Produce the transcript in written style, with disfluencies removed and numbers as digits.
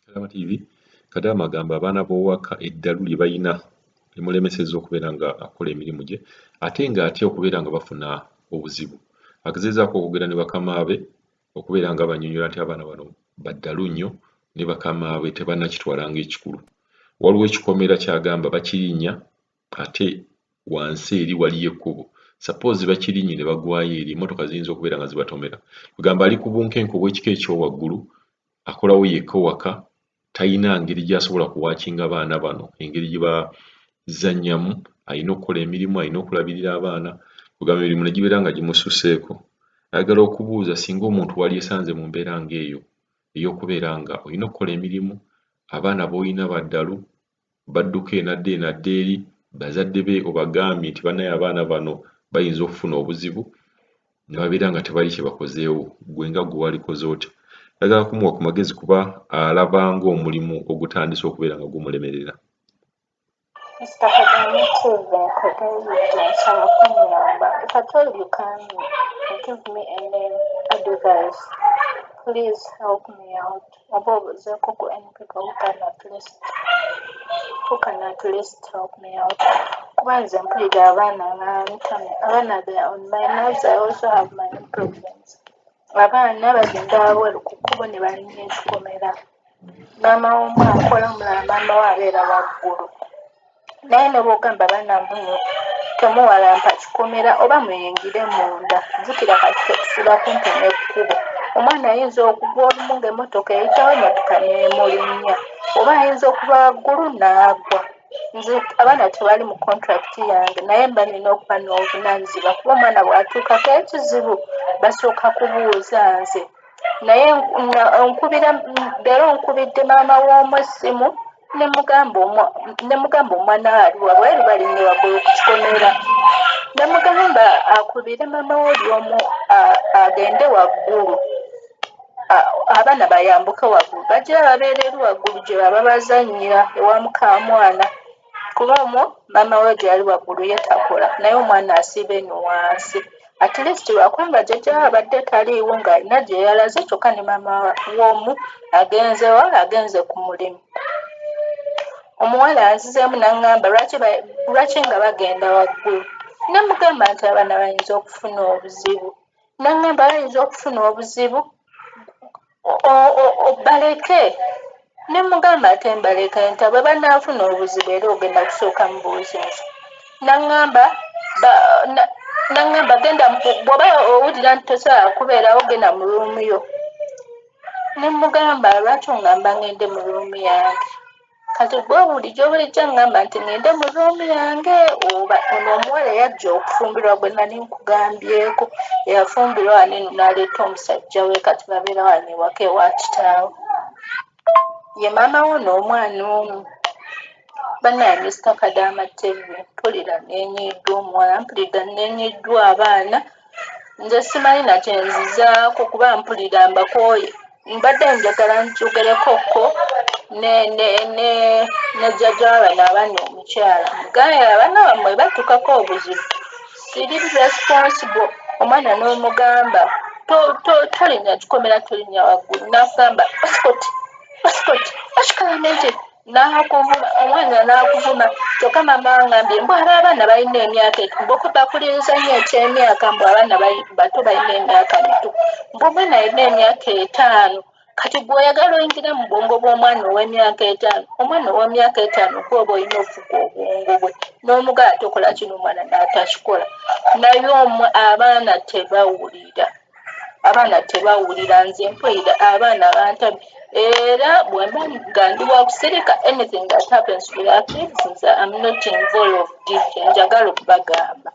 Kalama TV Kadaama agamba abaana b'owaka eddalu lye balina limulemesezza okubeera nga akola emirimu gye ate ng'atya okubeera nga bafuna obuzibu. Agezezaako okwogera ne bakamaabe okubeera nga bannyonnyola nti abaana bano baddalu nnyo ne bakamaabe tebannakitwala ng'ekikulu. Waliwo ekikomera ky'agamba bakirinnya ate wansi eri waliyo ekkubo. Suppose bakirinnye ne bagwayo eri emmotoka ziyinza okubeera nga zibatomera. Kugamba ali ku bunkenke obw'ekika ekyowaggulu akolawo yekka waka talina ngeri gy'asobola kuwaakinga abaana bano engeri gye bazannyamu alina okukola emirimu alina okulabirira abaana kugamba emirimu ne gibeera nga gimususeeko. Ayagala okubuuza singa omuntu wali esanze mu mbeera ng'eyo ey'okubeera nga olina okukola emirimu abaana b'olina baddalu badduka enadda enadda eri bazadde be obagambye nti bannaye abaana bano bayinza okufuna obuzibu ne babeera nga tebali kye bakozeewo gwe nga gwe walikoze oti. Ayagala kumuwa ku magezi kuba alaba ng'omulimu ogutandise okubeera nga gumulemerera. Mr. Kadaama if at all you can give me any advice, please help me out. Above any people who can at least help me out. For example, abaana they are on my nerves. I also have my own problems. Abaana bagenda awelu ku kkubo ne balinnya ekikomera. Maama omu akola omulala maama we abeera waggulu. Naye ne bw'ogamba bannammwe temuwalampa kikomera oba muyingire munda jjukira kati tetusiba kumpi n'ekkubo. Omwana ayinza okugwa olumu ng'emmotoka eyitawo emmotoka n'emulinnya oba ayinza okuba waggulu n'agwa. Nze abaana tebali mu contract yange naye mba nina okuba n'obuvunaanyizibwa kuba omwana bw'atuukako ekizibu basooka kubuuza nze. Naye leero nkubidde maama w'omu essimu ne mugamba omwana ali wabweru balinnya waggulu ku kikomera. Ne mugamba akubire maama w'oli omu agende waggulu. Abaana bayambuke waggulu bajje babeera eri waggulu gye baba bazannyira ewa mukamwana. Kuba omwo maama we gy'ali waggulu ye takola naye omwana asiiba eno wansi. At least lwakubanga jjajja we abadde taliiwo ng'alina gye yalaze kyokka ne maama w'omu agenze ku mulimu. Omuwala anzizeemu n'aŋŋamba lwaki nga bagenda waggulu. Ne mugamba nti abaana bayinza okufuna obuzibu. N'aŋŋamba bayinza okufuna obuzibu baleke. Ne mugamba ate mbaleke nti bwe banaafuna obuzibu era ogenda kusooka mu buuzinzi. N'aŋŋamba genda bw'oba owulira nti tosobola kubeerawo genda mu ruumu yo. Ne mugamba lwaki oŋŋamba ŋŋende mu ruumu yange. Kati gwe bulijjo aŋŋamba nti ŋŋende mu ruumu yange oba ono omuwala yajja okufumbirwa gwe nali nkugambyeko eyafumbirwa wano eno n'aleeta omusajja we kati babeera wano ewaka ewa kitaawe. Ye maama wo n'omwana omu. Bannaye Mr. Kadaama TV mpulira neenyiddwa omuwala mpulira neenyiddwa abaana. Nze simanyi na kye nzizaako kuba mpulira mbakooye. Mbadde njagala njogerekokko ne jjajja w'abaana abaana omukyala. Mugaye abaana bammwe batukako obuzibu. Siri responsible. Omwana n'omugamba tolinnya kikomera tolinnya waggulu. N'agamba basikoti bakikalamenti n'akuvuma omwana n'akuvuma kyokka maama wangambye mbu abaana balina emyaka bakuliriza nnyo eky'emyaka mbu abaana bato balina emyaka mito mbu omwana alina emyaka 5 kati gwe oyagala oyingira mu bwongo bw'omwana ow'emyaka 5 omwana ow'emyaka 5 gwoba olina ofuga obwongo bwe n'omugala tokola kino omwana n'atakikola. Naye abaana tebawulira nze mpulira abaana bantabye era bwe mba nga ndi wa kusirika anything that happens to their kids I'm not involved. Njagala okubagamba.